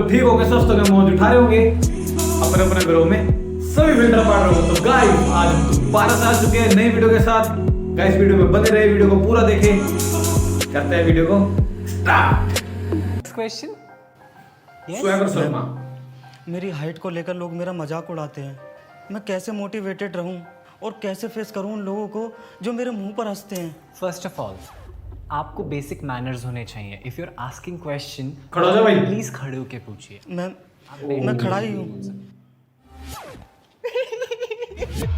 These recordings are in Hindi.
बिल्कुल ठीक हो गए, स्वस्थ हो गए, मौज उठा रहे होंगे अपने अपने घरों में, सभी फिल्टर पार रहे हो। तो गाइस आज हम दोबारा से आ चुके हैं नई वीडियो के साथ। गाइस वीडियो में बने रहे, वीडियो को पूरा देखें। करते हैं वीडियो को स्टार्ट। क्वेश्चन स्वयं शर्मा, मेरी हाइट को लेकर लोग मेरा मजाक उड़ाते हैं। मैं कैसे मोटिवेटेड रहूं और कैसे फेस करूं उन लोगों को जो मेरे मुंह पर हंसते हैं। फर्स्ट ऑफ ऑल आपको बेसिक मैनर्स होने चाहिए। If you are asking question, खड़ा हो जा भाई। प्लीज खड़े होके पूछिए। मैं खड़ा ही हूँ।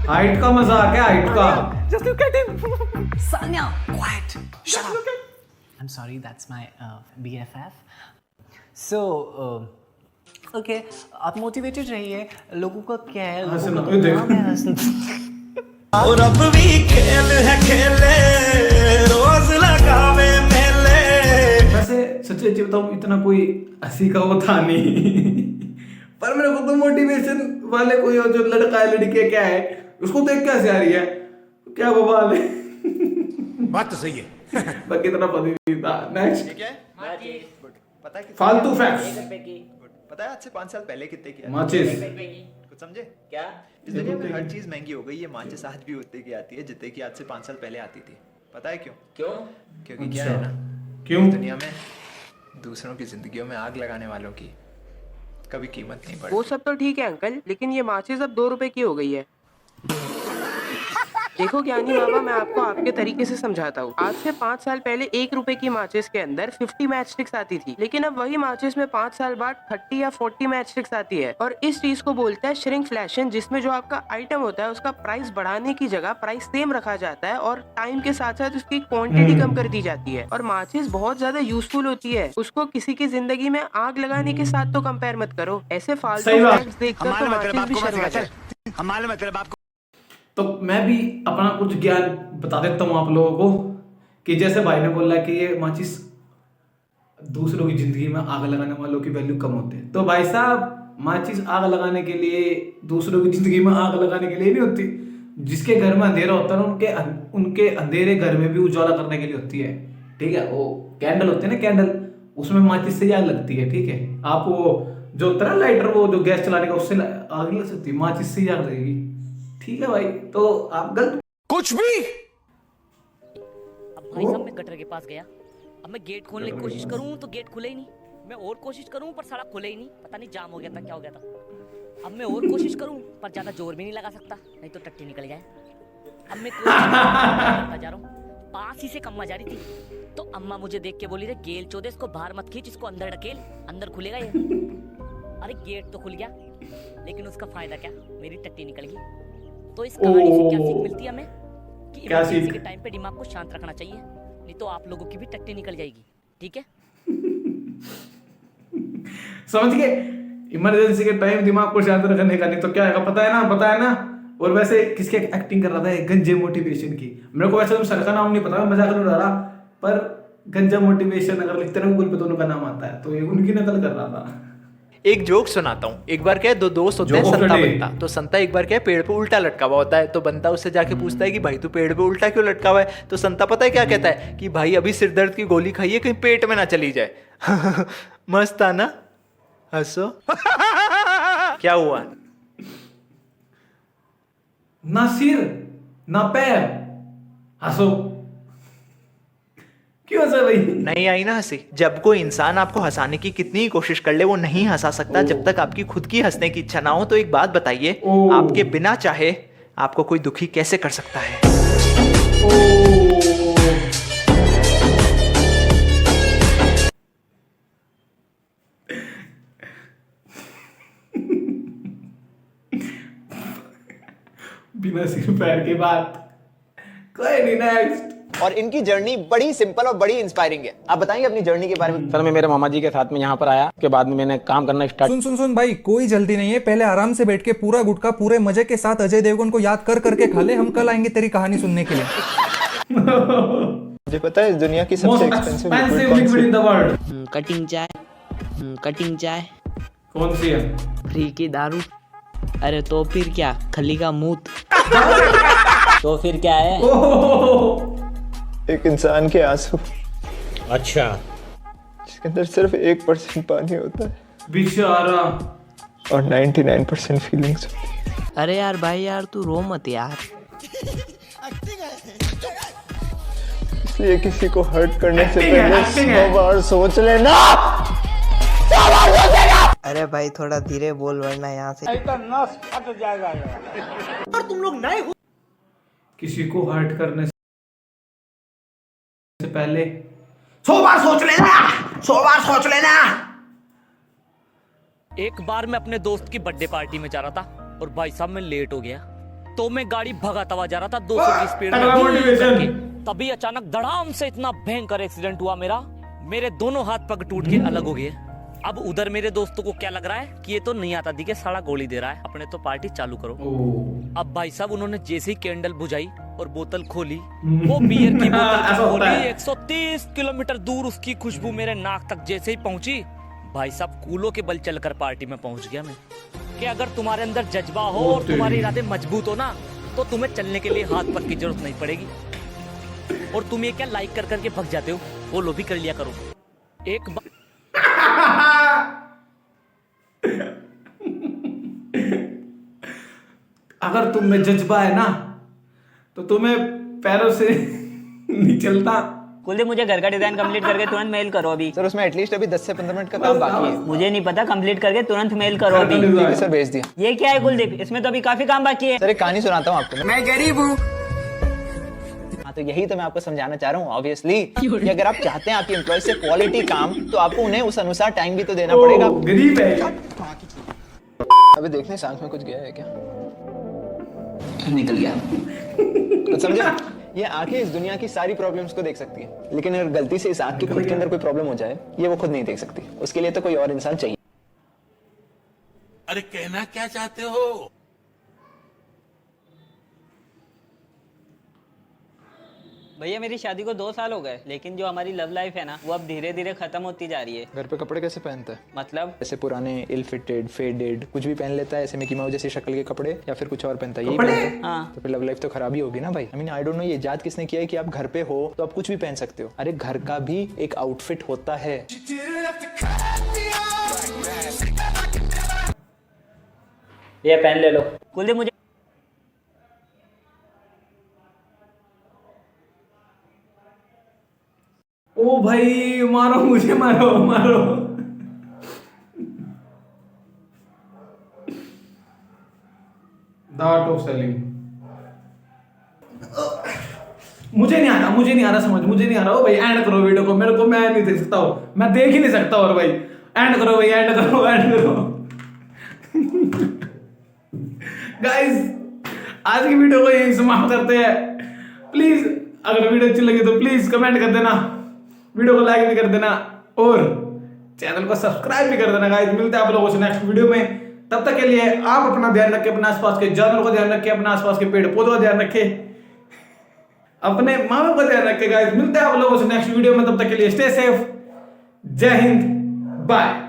हाइट का मजाक है, हाइट का। Just look at him. Sanya, quiet. Shut up. I'm sorry, that's my BFF. So, okay, आप मोटिवेटेड रहिए। लोगों का क्या है? हंसना, लोगों का देख। काम है हंसना। और अब भी खेल है खेले, रोज लगावे मेले। वैसे सच्ची बताऊं, इतना कोई हंसी का वो था नहीं पर मेरे को तो मोटिवेशन वाले कोई और जो लड़का है लड़की है क्या है उसको देख के हंसी आ रही है, क्या बवाल है। बात तो सही है। बाकी इतना पता नहीं था। नेक्स्ट ठीक है पता है कितने फालतू फैक्ट्स। पता है आज से 5 साल पहले कितने की आती माचिस थी? कुछ समझे क्या? इस दुनिया में हर चीज महंगी हो गई है। माचिस आज भी उतने की आती है जितने की आज से 5 साल पहले आती थी। पता है क्यों? क्योंकि क्या है ना, क्यों? इस दुनिया में दूसरों की जिंदगियों में आग लगाने वालों की कभी कीमत नहीं बढ़ती। वो सब तो ठीक है अंकल, लेकिन ये माचिस अब 2 रुपए की हो गई है। देखो ज्ञानी बाबा, मैं आपको आपके तरीके से समझाता हूँ। आज से 5 साल पहले 1 रुपए की माचिस के अंदर 50 मैच स्टिक्स आती थी, लेकिन अब वही माचिस में 5 साल बाद 30 या 40 मैच स्टिक्स आती है। और इस चीज को बोलते हैं श्रिंकफ्लेशन, जिसमें जो आपका आइटम होता है उसका प्राइस बढ़ाने की जगह प्राइस सेम रखा जाता है और टाइम के साथ साथ उसकी क्वांटिटी कम कर दी जाती है। और माचिस बहुत ज्यादा यूजफुल होती है, उसको किसी की जिंदगी में आग लगाने के साथ तो कंपेयर मत करो। ऐसे फालतू सही बात। फैक्ट्स देखकर तो माचिस भी शर्मा जाए। हमारे मतलब आपको तो मैं भी अपना कुछ ज्ञान बता देता हूँ आप लोगों को कि जैसे भाई ने बोला कि ये माचिस दूसरों की जिंदगी में आग लगाने वालों की वैल्यू कम होती है। तो भाई साहब, माचिस आग लगाने के लिए, दूसरों की जिंदगी में आग लगाने के लिए नहीं होती। जिसके घर में अंधेरा होता है ना, उनके अंधेरे घर में भी उजाला करने के लिए होती है। ठीक है, वो कैंडल होते हैं ना, कैंडल, उसमें माचिस से आग लगती है। ठीक है, आप वो जो होता है ना लाइटर, वो जो गैस चलाने का, उससे आग लग सकती है, माचिस से आग लगेगी। ठीक है भाई, तो आप गलत कुछ भी। अब भाई साहब मैं गटर के पास गया। अब मैं गेट खोलने की कोशिश करूं तो गेट खुले ही नहीं। मैं और कोशिश करूं पर सड़क खुले ही नहीं। पता नहीं जाम हो गया था, क्या हो गया था। अब मैं और कोशिश करूं पर ज्यादा जोर भी नहीं लगा सकता, नहीं तो टट्टी निकल जाए। अब मैं करता जा रहा हूँ, पास ही से अम्मा जा रही थी। तो अम्मा मुझे देख के बोली, रे गेल चौदे, इसको बाहर मत खींच, इसको अंदर ढकेल, अंदर खुलेगा ये। अरे गेट तो खुल गया, लेकिन उसका फायदा क्या, मेरी टट्टी निकल गई। तो इस कहानी से क्या सीख मिलती है हमें कि इमरजेंसी के टाइम पे दिमाग को शांत रखना चाहिए, नहीं तो आप लोगों की भी टट्टी निकल जाएगी। ठीक है, समझ गए? इमरजेंसी के टाइम दिमाग को शांत रखने का, नहीं तो क्या है, पता है ना। और वैसे किसके एक्टिंग कर रहा था, गंजे मोटिवेशन की। मेरे को वैसे तो सर का नाम नहीं पता, मैं मजाक नहीं उड़ा रहा, पर गंजा मोटिवेशन अगर लिखते ना गूगल पे तो उनका नाम आता है, तो ये उनकी नकल कर रहा था। एक जोक सुनाता हूँ। एक बार क्या है, 2 दोस्त होते हैं, संता बनता। तो संता एक बार क्या है, पेड़ पे उल्टा लटका हुआ होता है। तो बनता उससे जाके पूछता है कि भाई तू पेड़ पे उल्टा क्यों लटका हुआ है? तो संता पता है क्या कहता है कि भाई अभी सिर दर्द की गोली खाइए, कहीं पेट में ना चली जाए। मस्त था ना, हंसो। क्या हुआ? ना सिर ना पैर, हंसो। क्यों हंसा भाई? नहीं आई ना हंसी। जब कोई इंसान आपको हंसाने की कितनी ही कोशिश कर ले, वो नहीं हंसा सकता जब तक आपकी खुद की हंसने की इच्छा ना हो। तो एक बात बताइए, आपके बिना चाहे आपको कोई दुखी कैसे कर सकता है? बिना सिर पैर के बात, कोई नहीं। नेक्स्ट। और इनकी जर्नी बड़ी सिंपल और बड़ी इंस्पायरिंग है। आप बताएंगे अपनी जर्नी के बारे में? सर मैं मेरे मामा जी के साथ में यहाँ पर आया, उसके बाद में मैंने काम करना स्टार्ट। सुन भाई, कोई जल्दी नहीं है। पहले आराम से बैठ के पूरा गुटखा पूरे मजे के साथ अजय देवगन को याद कर करके खा ले। हम कल आएंगे तेरी कहानी सुनने के लिए। मुझे पता है इस दुनिया की सबसे expensive liquid in the world. Cutting चाय कौन सी है? फ्री की दारू। अरे तो फिर क्या, खली का मूत। तो फिर क्या है? एक इंसान के आंसू। अच्छा, जिसके अंदर सिर्फ 1% पानी होता है। बेचारा। और 99% फीलिंग्स। अरे यार भाई यार तू रो मत यार। इसलिए किसी को हर्ट करने से Acting है, पहले acting है। 100 बार सोच लेना। अरे भाई थोड़ा धीरे बोल वरना यहाँ से किसी को हर्ट करने से पहले 100 बार सोच लेना, 100 बार सोच लेना। एक बार मैं अपने दोस्त की बर्थडे पार्टी में जा रहा था और भाई साहब मैं लेट हो गया, तो मैं गाड़ी भगाता हुआ जा रहा था 200 की स्पीड तगड़ा में motivation। करके। तभी अचानक धड़ाम से इतना भयंकर एक्सीडेंट हुआ मेरा, मेरे दोनों हाथ पग टूट के अलग हो गए। अब उधर मेरे दोस्तों को क्या लग रहा है कि ये तो नहीं आता दिखे साला गोली दे रहा है, अपने तो पार्टी चालू करो। अब भाई साहब उन्होंने जैसे ही कैंडल बुझाई और बोतल खोली, वो बियर की बोतल ऐसा जब होता खोली है। 130 किलोमीटर दूर उसकी खुशबू मेरे नाक तक जैसे ही पहुंची, भाई साहब कूलों के बल चलकर पार्टी में पहुंच गया मैं। कि अगर तुम्हारे अंदर जज्बा हो और तुम्हारे इरादे मजबूत हो ना, तो तुम्हें चलने के लिए हाथ पग की जरूरत नहीं पड़ेगी। और तुम ये क्या लाइक कर करके भग जाते हो, वो लो भी कर लिया करो। एक बार अगर तुम में जज्बा है ना, तो तुम्हें पैरों से नहीं चलता। कुलदीप मुझे घर का डिजाइन कंप्लीट करके तुरंत मेल करो अभी। सर उसमें एटलीस्ट अभी 10 से 15 मिनट का काम बाकी है। मुझे नहीं पता, कंप्लीट करके तुरंत मेल करो अभी। ठीक है सर, भेज दिया। ये क्या है कुलदीप, इसमें तो अभी काफी काम बाकी है। सर एक कहानी सुनाता हूँ आपको। मैं गरीब हूँ। हाँ तो यही तो मैं आपको समझाना चाह रहा हूँ ऑब्वियसली, कि अगर आप चाहते हैं आपकी एम्प्लॉय से क्वालिटी काम, तो आपको उन्हें उस अनुसार टाइम भी तो देना पड़ेगा। गरीब है। अभी देखने सांस में कुछ गया है क्या? निकल गया। कुछ समझे? ये आंखें इस दुनिया की सारी प्रॉब्लम्स को देख सकती है, लेकिन अगर गलती से इस आंख की खुद के अंदर कोई प्रॉब्लम हो जाए, ये वो खुद नहीं देख सकती। उसके लिए तो कोई और इंसान चाहिए। अरे कहना क्या चाहते हो? भैया मेरी शादी को 2 साल हो गए, लेकिन जो हमारी लव लाइफ है ना, वो अब धीरे धीरे खत्म होती जा रही है। घर पे कपड़े कैसे पहनता है? मतलब ऐसे पुराने इल फिटेड फेडेड कुछ भी पहन लेता है, ऐसे मिकी माउस जैसी शक्ल के कपड़े, या फिर कुछ और पहनता है? यही कपड़े? पहनता है? हाँ। तो फिर लव लाइफ तो खराब ही होगी ना भाई। I mean I don't know ये इजाद किसने किया है कि आप घर पे हो तो आप कुछ भी पहन सकते हो। अरे घर का भी एक आउटफिट होता है। ये पहन ले लो। कुलदीप मुझे ओ भाई मारो मुझे, मारो मारो। The art of selling. मुझे नहीं आ रहा समझ, मुझे नहीं आ रहा। ओ भाई एंड करो वीडियो को, मेरे को मैं नहीं देख सकता हूँ, मैं देख ही नहीं सकता। और भाई एंड करो भाई, एंड करो, एंड करो। गाइस आज की वीडियो को यही समाप्त करते हैं। प्लीज अगर वीडियो अच्छी लगी तो प्लीज कमेंट कर देना, वीडियो को लाइक भी कर देना और चैनल को सब्सक्राइब भी कर देना। गाइस मिलते हैं आप लोगों से नेक्स्ट वीडियो में। तब तक के लिए आप अपना ध्यान रखें, अपने आसपास के जानवरों को ध्यान रखें, अपने आसपास के पेड़ पौधों का ध्यान रखें, अपने माँ बाप का ध्यान रखें। गाइस मिलते हैं आप लोगों से नेक्स्ट वीडियो में। तब तक के लिए स्टे सेफ। जय हिंद, बाय।